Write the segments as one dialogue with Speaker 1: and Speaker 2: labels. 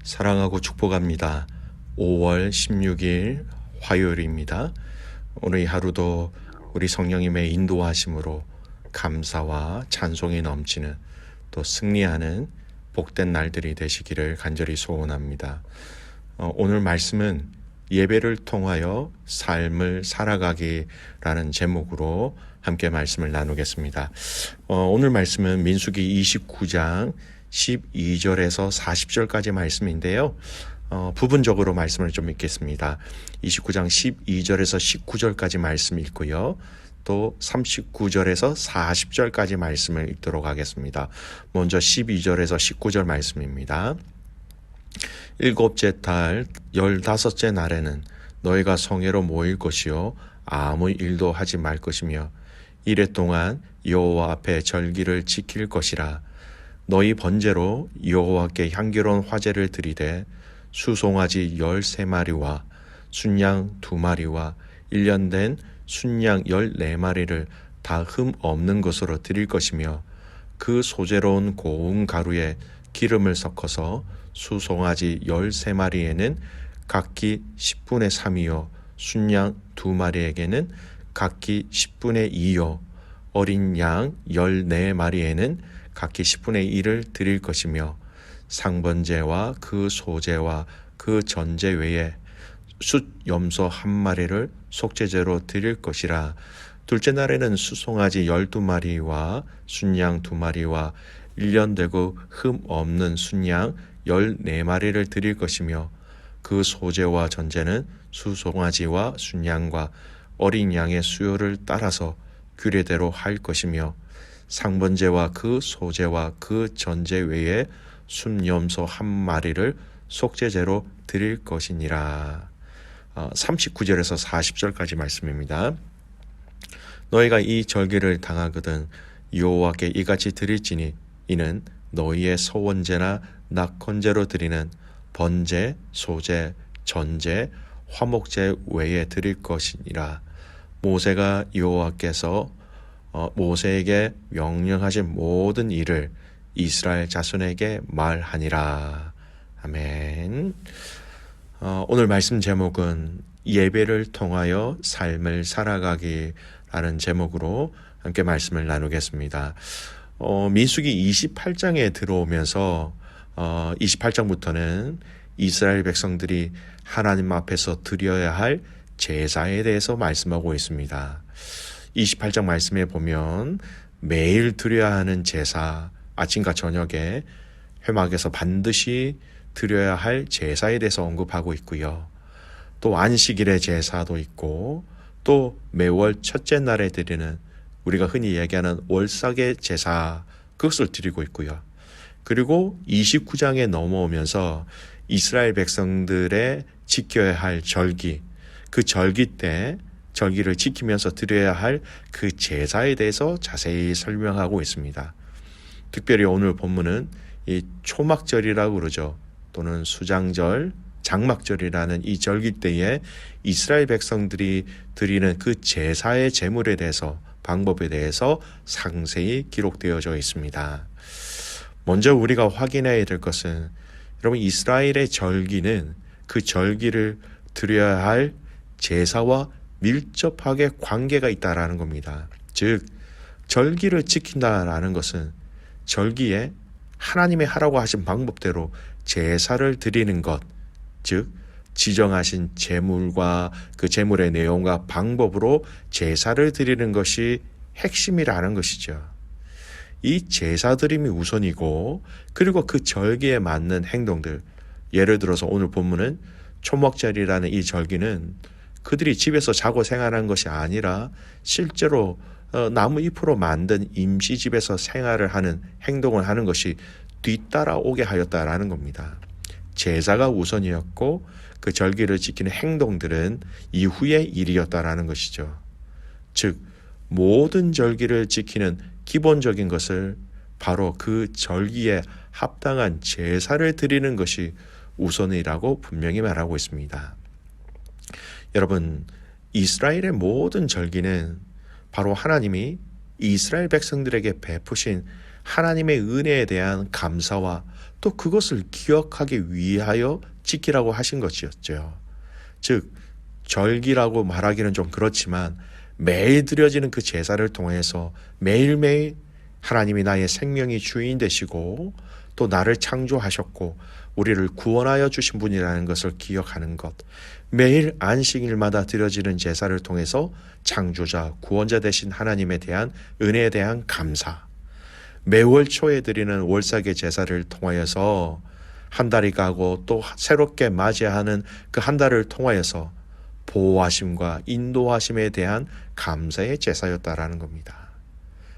Speaker 1: 사랑하고 축복합니다. 5월 16일 화요일입니다. 오늘 이 하루도 우리 성령님의 인도하심으로 감사와 찬송이 넘치는 또 승리하는 복된 날들이 되시기를 간절히 소원합니다. 오늘 말씀은 예배를 통하여 삶을 살아가기라는 제목으로 함께 말씀을 나누겠습니다. 오늘 말씀은 민수기 29장 12절에서 40절까지 말씀인데요. 부분적으로 말씀을 좀 읽겠습니다. 29장 12절에서 19절까지 말씀 읽고요. 또 39절에서 40절까지 말씀을 읽도록 하겠습니다. 먼저 12절에서 19절 말씀입니다. 일곱째 달 15째 날에는 너희가 성회로 모일 것이요 아무 일도 하지 말 것이며 이래 동안 여호와 앞에 절기를 지킬 것이라. 너희 번제로 여호와께 향기로운 화제를 드리되 수송아지 13마리와 순양 2마리와 1년 된 순양 14마리를 다 흠 없는 것으로 드릴 것이며 그 소재로운 고운 가루에 기름을 섞어서 수송아지 13마리에는 각기 10분의 3이요 순양 2마리에게는 각기 10분의 2요 어린 양 14마리에는 각기 10분의 1을 드릴 것이며 상번제와 그 소제와 그 전제 외에 숫 염소 1마리를 속죄제로 드릴 것이라. 둘째 날에는 수송아지 12마리와 순양 2마리와 1년 되고 흠 없는 순양 14마리를 드릴 것이며 그 소제와 전제는 수송아지와 순양과 어린 양의 수요를 따라서 규례대로 할 것이며 상번제와 그 소제와 그 전제 외에 순염소 1마리를 속죄제로 드릴 것이니라. 39절에서 40절까지 말씀입니다. 너희가 이 절기를 당하거든 여호와께 이같이 드릴지니 이는 너희의 소원제나 낙헌제로 드리는 번제, 소제, 전제, 화목제 외에 드릴 것이니라. 모세가 여호와께서 모세에게 명령하신 모든 일을 이스라엘 자손에게 말하니라. 아멘. 오늘 말씀 제목은 예배를 통하여 삶을 살아가기라는 제목으로 함께 말씀을 나누겠습니다. 민수기 28장에 들어오면서 28장부터는 이스라엘 백성들이 하나님 앞에서 드려야 할 제사에 대해서 말씀하고 있습니다. 28장 말씀에 보면 매일 드려야 하는 제사, 아침과 저녁에 회막에서 반드시 드려야 할 제사에 대해서 언급하고 있고요. 또 안식일의 제사도 있고 또 매월 첫째 날에 드리는 우리가 흔히 얘기하는 월삭의 제사, 그것을 드리고 있고요. 그리고 29장에 넘어오면서 이스라엘 백성들의 지켜야 할 절기, 그 절기 때 절기를 지키면서 드려야 할 그 제사에 대해서 자세히 설명하고 있습니다. 특별히 오늘 본문은 이 초막절이라고 그러죠. 또는 수장절, 장막절이라는 이 절기 때에 이스라엘 백성들이 드리는 그 제사의 제물에 대해서, 방법에 대해서 상세히 기록되어져 있습니다. 먼저 우리가 확인해야 될 것은 여러분, 이스라엘의 절기는 그 절기를 드려야 할 제사와 밀접하게 관계가 있다라는 겁니다. 즉, 절기를 지킨다라는 것은 절기에 하나님의 하라고 하신 방법대로 제사를 드리는 것, 즉 지정하신 제물과 그 제물의 내용과 방법으로 제사를 드리는 것이 핵심이라는 것이죠. 이 제사 드림이 우선이고, 그리고 그 절기에 맞는 행동들, 예를 들어서 오늘 본문은 초막절이라는 이 절기는 그들이 집에서 자고 생활한 것이 아니라 실제로 나무 잎으로 만든 임시집에서 생활을 하는, 행동을 하는 것이 뒤따라오게 하였다라는 겁니다. 제사가 우선이었고 그 절기를 지키는 행동들은 이후의 일이었다라는 것이죠. 즉, 모든 절기를 지키는 기본적인 것을 바로 그 절기에 합당한 제사를 드리는 것이 우선이라고 분명히 말하고 있습니다. 여러분, 이스라엘의 모든 절기는 바로 하나님이 이스라엘 백성들에게 베푸신 하나님의 은혜에 대한 감사와 또 그것을 기억하기 위하여 지키라고 하신 것이었죠. 즉 절기라고 말하기는 좀 그렇지만 매일 드려지는 그 제사를 통해서 매일매일 하나님이 나의 생명이 주인 되시고 또 나를 창조하셨고 우리를 구원하여 주신 분이라는 것을 기억하는 것, 매일 안식일마다 드려지는 제사를 통해서 창조자, 구원자 되신 하나님에 대한 은혜에 대한 감사, 매월 초에 드리는 월삭의 제사를 통하여서 한 달이 가고 또 새롭게 맞이하는 그 한 달을 통하여서 보호하심과 인도하심에 대한 감사의 제사였다라는 겁니다.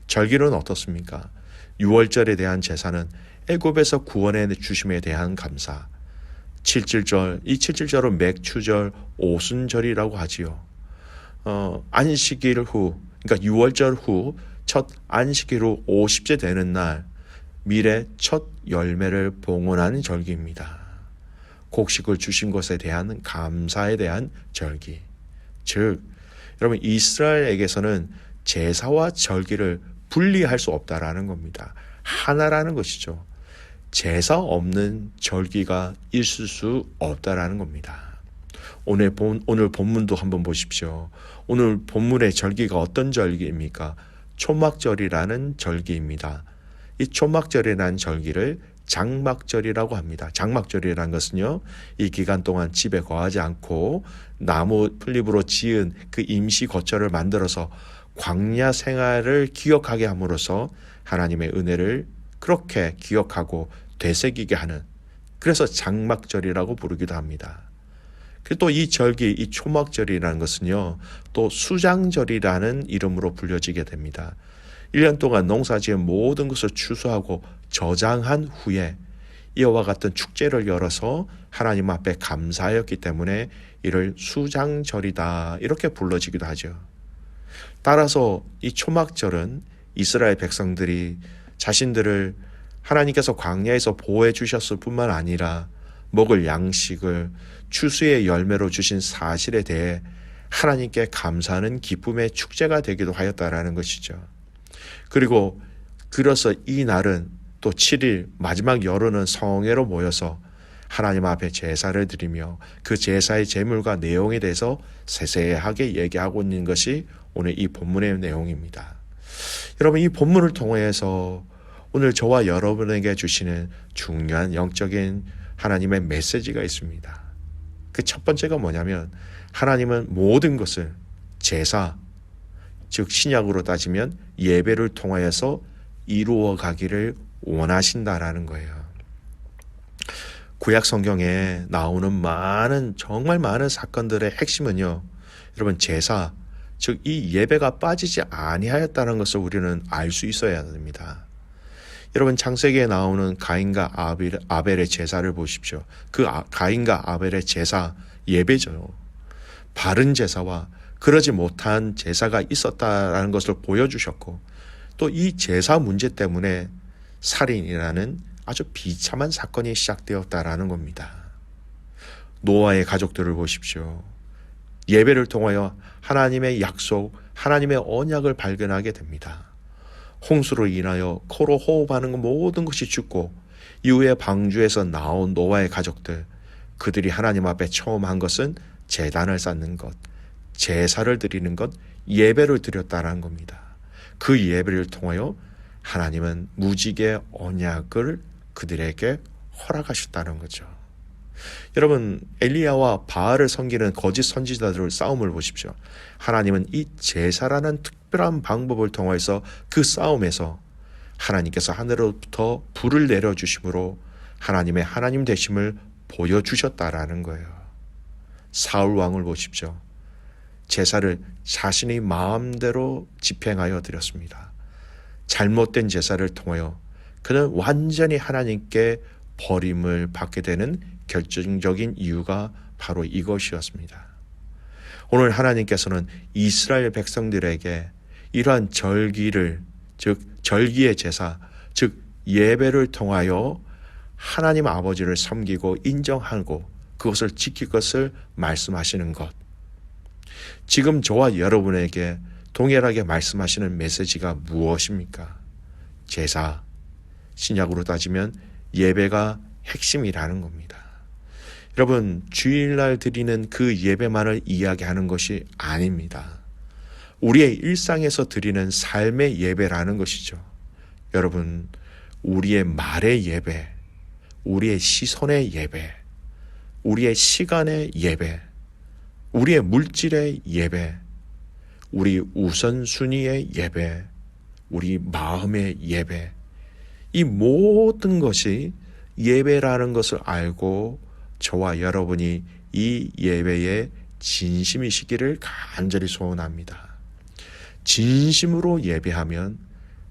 Speaker 1: 절기는 어떻습니까? 유월절에 대한 제사는 애굽에서 구원해 주심에 대한 감사, 칠칠절, 이 칠칠절은 맥추절, 오순절이라고 하지요. 안식일 후, 그러니까 유월절 후 첫 안식일 후 50째 되는 날 밀의 첫 열매를 봉헌하는 절기입니다. 곡식을 주신 것에 대한 감사에 대한 절기. 즉 여러분 이스라엘에게서는 제사와 절기를 분리할 수 없다라는 겁니다. 하나라는 것이죠. 제사 없는 절기가 있을 수 없다라는 겁니다. 오늘 본문도 한번 보십시오. 오늘 본문의 절기가 어떤 절기입니까? 초막절이라는 절기입니다. 이 초막절이라는 절기를 장막절이라고 합니다. 장막절이라는 것은요, 이 기간 동안 집에 거하지 않고 나무 풀잎으로 지은 그 임시 거처를 만들어서 광야 생활을 기억하게 함으로써 하나님의 은혜를 그렇게 기억하고 되새기게 하는, 그래서 장막절이라고 부르기도 합니다. 또 이 절기, 이 초막절이라는 것은요, 또 수장절이라는 이름으로 불려지게 됩니다. 1년 동안 농사지은 모든 것을 추수하고 저장한 후에 이와 같은 축제를 열어서 하나님 앞에 감사하였기 때문에 이를 수장절이다 이렇게 불러지기도 하죠. 따라서 이 초막절은 이스라엘 백성들이 자신들을 하나님께서 광야에서 보호해 주셨을 뿐만 아니라 먹을 양식을 추수의 열매로 주신 사실에 대해 하나님께 감사하는 기쁨의 축제가 되기도 하였다라는 것이죠. 그리고 그래서 이 날은 또 7일 마지막 열흘은 성회로 모여서 하나님 앞에 제사를 드리며 그 제사의 제물과 내용에 대해서 세세하게 얘기하고 있는 것이 오늘 이 본문의 내용입니다. 여러분 이 본문을 통해서 오늘 저와 여러분에게 주시는 중요한 영적인 하나님의 메시지가 있습니다. 그 첫 번째가 뭐냐면 하나님은 모든 것을 제사, 즉 신약으로 따지면 예배를 통하여서 이루어 가기를 원하신다라는 거예요. 구약 성경에 나오는 정말 많은 사건들의 핵심은요, 여러분 제사, 즉 이 예배가 빠지지 아니하였다는 것을 우리는 알 수 있어야 됩니다. 여러분 창세기에 나오는 가인과 아벨의 제사를 보십시오. 그 가인과 아벨의 제사 예배죠. 바른 제사와 그러지 못한 제사가 있었다라는 것을 보여주셨고 또 이 제사 문제 때문에 살인이라는 아주 비참한 사건이 시작되었다라는 겁니다. 노아의 가족들을 보십시오. 예배를 통하여 하나님의 약속, 하나님의 언약을 발견하게 됩니다. 홍수로 인하여 코로 호흡하는 모든 것이 죽고 이후에 방주에서 나온 노아의 가족들, 그들이 하나님 앞에 처음 한 것은 제단을 쌓는 것, 제사를 드리는 것, 예배를 드렸다는 겁니다. 그 예배를 통하여 하나님은 무지개 언약을 그들에게 허락하셨다는 거죠. 여러분 엘리야와 바알을 섬기는 거짓 선지자들의 싸움을 보십시오. 하나님은 이 제사라는 특별한 방법을 통해서 그 싸움에서 하나님께서 하늘로부터 불을 내려주심으로 하나님의 하나님 되심을 보여주셨다라는 거예요. 사울 왕을 보십시오. 제사를 자신이 마음대로 집행하여 드렸습니다. 잘못된 제사를 통하여 그는 완전히 하나님께 버림을 받게 되는 결정적인 이유가 바로 이것이었습니다. 오늘 하나님께서는 이스라엘 백성들에게 이러한 절기를, 즉 절기의 제사, 즉 예배를 통하여 하나님 아버지를 섬기고 인정하고 그것을 지킬 것을 말씀하시는 것. 지금 저와 여러분에게 동일하게 말씀하시는 메시지가 무엇입니까? 제사, 신약으로 따지면 예배가 핵심이라는 겁니다. 여러분, 주일날 드리는 그 예배만을 이야기하는 것이 아닙니다. 우리의 일상에서 드리는 삶의 예배라는 것이죠. 여러분, 우리의 말의 예배, 우리의 시선의 예배, 우리의 시간의 예배, 우리의 물질의 예배, 우리 우선순위의 예배, 우리 마음의 예배, 이 모든 것이 예배라는 것을 알고 저와 여러분이 이 예배에 진심이시기를 간절히 소원합니다. 진심으로 예배하면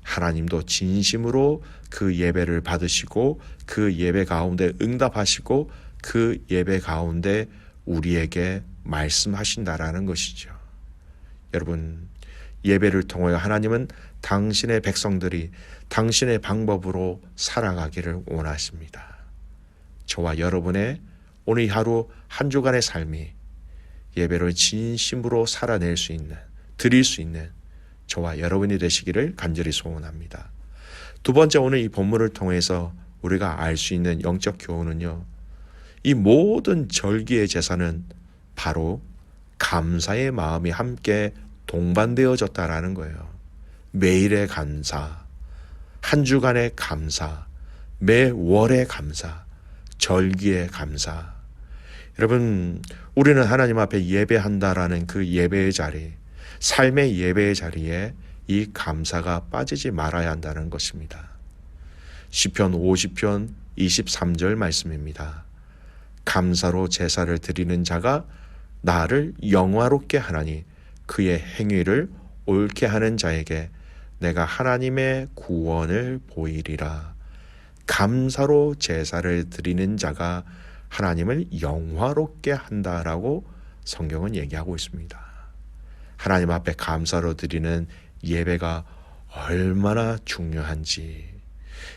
Speaker 1: 하나님도 진심으로 그 예배를 받으시고 그 예배 가운데 응답하시고 그 예배 가운데 우리에게 말씀하신다라는 것이죠. 여러분, 예배를 통하여 하나님은 당신의 백성들이 당신의 방법으로 살아가기를 원하십니다. 저와 여러분의 오늘 하루 한 주간의 삶이 예배를 진심으로 살아낼 수 있는, 드릴 수 있는 저와 여러분이 되시기를 간절히 소원합니다. 두 번째, 오늘 이 본문을 통해서 우리가 알 수 있는 영적 교훈은요, 이 모든 절기의 제사는 바로 감사의 마음이 함께 동반되어졌다라는 거예요. 매일의 감사, 한 주간의 감사, 매 월의 감사, 절기의 감사. 여러분, 우리는 하나님 앞에 예배한다라는 그 예배의 자리, 삶의 예배의 자리에 이 감사가 빠지지 말아야 한다는 것입니다. 시편 50편 23절 말씀입니다. 감사로 제사를 드리는 자가 나를 영화롭게 하나니 그의 행위를 옳게 하는 자에게 내가 하나님의 구원을 보이리라. 감사로 제사를 드리는 자가 하나님을 영화롭게 한다라고 성경은 얘기하고 있습니다. 하나님 앞에 감사로 드리는 예배가 얼마나 중요한지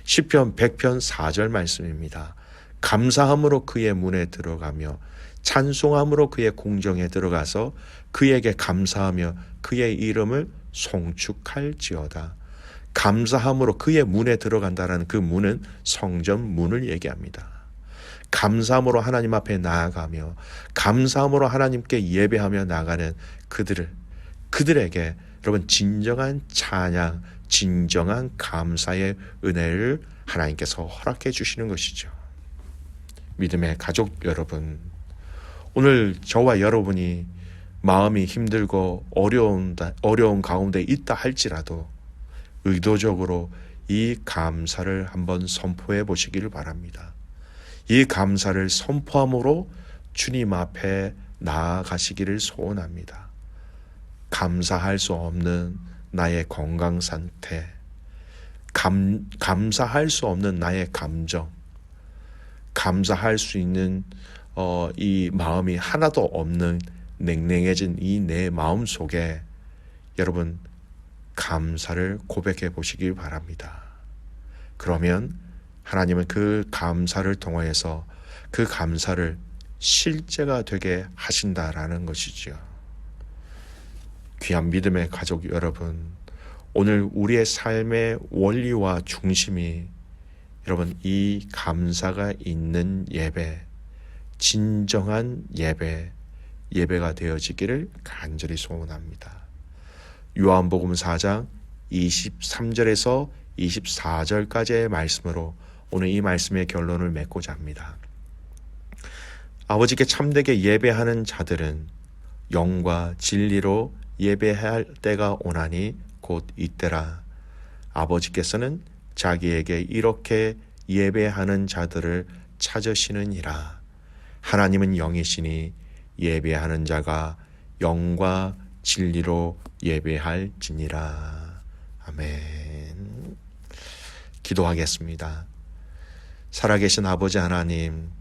Speaker 1: 시편 100편 4절 말씀입니다. 감사함으로 그의 문에 들어가며 찬송함으로 그의 궁정에 들어가서 그에게 감사하며 그의 이름을 송축할지어다. 감사함으로 그의 문에 들어간다는 그 문은 성전 문을 얘기합니다. 감사함으로 하나님 앞에 나아가며 감사함으로 하나님께 예배하며 나가는 그들에게 여러분 진정한 찬양, 진정한 감사의 은혜를 하나님께서 허락해 주시는 것이죠. 믿음의 가족 여러분, 오늘 저와 여러분이 마음이 힘들고 어려운 가운데 있다 할지라도 의도적으로 이 감사를 한번 선포해 보시기를 바랍니다. 이 감사를 선포함으로 주님 앞에 나아가시기를 소원합니다. 감사할 수 없는 나의 건강 상태, 감사할 수 없는 나의 감정, 감사할 수 있는 이 마음이 하나도 없는 냉랭해진 이 내 마음 속에 여러분 감사를 고백해 보시길 바랍니다. 그러면 하나님은 그 감사를 통하여서 그 감사를 실제가 되게 하신다라는 것이죠. 귀한 믿음의 가족 여러분, 오늘 우리의 삶의 원리와 중심이 여러분 이 감사가 있는 예배, 진정한 예배가 되어지기를 간절히 소원합니다. 요한복음 4장 23절에서 24절까지의 말씀으로 오늘 이 말씀의 결론을 맺고자 합니다. 아버지께 참되게 예배하는 자들은 영과 진리로 예배할 때가 오나니 곧 이때라. 아버지께서는 자기에게 이렇게 예배하는 자들을 찾으시느니라. 하나님은 영이시니 예배하는 자가 영과 진리로 예배할지니라. 아멘. 기도하겠습니다. 살아계신 아버지 하나님,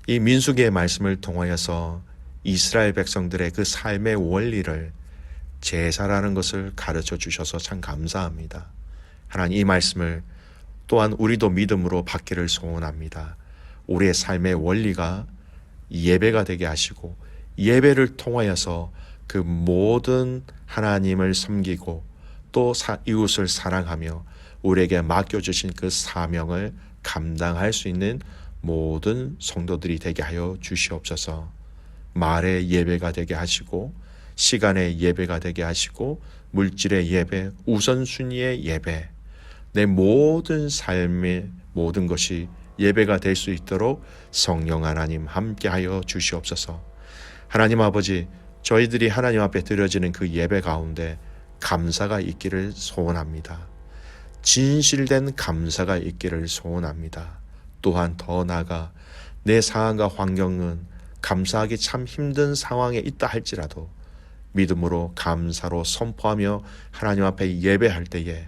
Speaker 1: 이 민수기의 말씀을 통하여서 이스라엘 백성들의 그 삶의 원리를 제사라는 것을 가르쳐 주셔서 참 감사합니다. 하나님, 이 말씀을 또한 우리도 믿음으로 받기를 소원합니다. 우리의 삶의 원리가 예배가 되게 하시고 예배를 통하여서 그 모든 하나님을 섬기고 또 이웃을 사랑하며 우리에게 맡겨주신 그 사명을 감당할 수 있는 모든 성도들이 되게 하여 주시옵소서. 말의 예배가 되게 하시고 시간의 예배가 되게 하시고 물질의 예배, 우선순위의 예배, 내 모든 삶의 모든 것이 예배가 될 수 있도록 성령 하나님 함께하여 주시옵소서. 하나님 아버지, 저희들이 하나님 앞에 드려지는 그 예배 가운데 감사가 있기를 소원합니다. 진실된 감사가 있기를 소원합니다. 또한 더 나아가 내 상황과 환경은 감사하기 참 힘든 상황에 있다 할지라도 믿음으로 감사로 선포하며 하나님 앞에 예배할 때에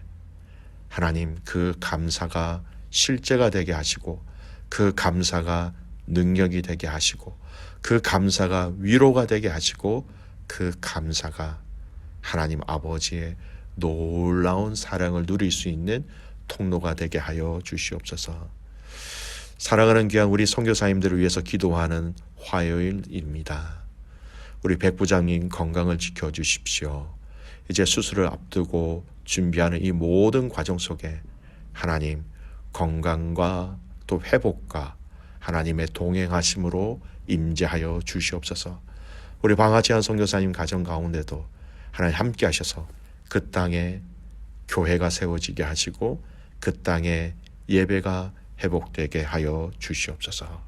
Speaker 1: 하나님 그 감사가 실제가 되게 하시고 그 감사가 능력이 되게 하시고 그 감사가 위로가 되게 하시고 그 감사가 하나님 아버지의 놀라운 사랑을 누릴 수 있는 통로가 되게 하여 주시옵소서. 사랑하는 귀한 우리 선교사님들을 위해서 기도하는 화요일입니다. 우리 백 부장님 건강을 지켜주십시오. 이제 수술을 앞두고 준비하는 이 모든 과정 속에 하나님 건강과 또 회복과 하나님의 동행하심으로 임재하여 주시옵소서. 우리 방아지한 선교사님 가정 가운데도 하나님 함께 하셔서 그 땅에 교회가 세워지게 하시고 그 땅에 예배가 회복되게 하여 주시옵소서.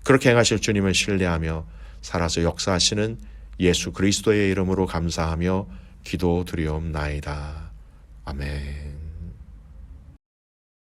Speaker 1: 그렇게 행하실 주님을 신뢰하며 살아서 역사하시는 예수 그리스도의 이름으로 감사하며 기도드리옵나이다. 아멘.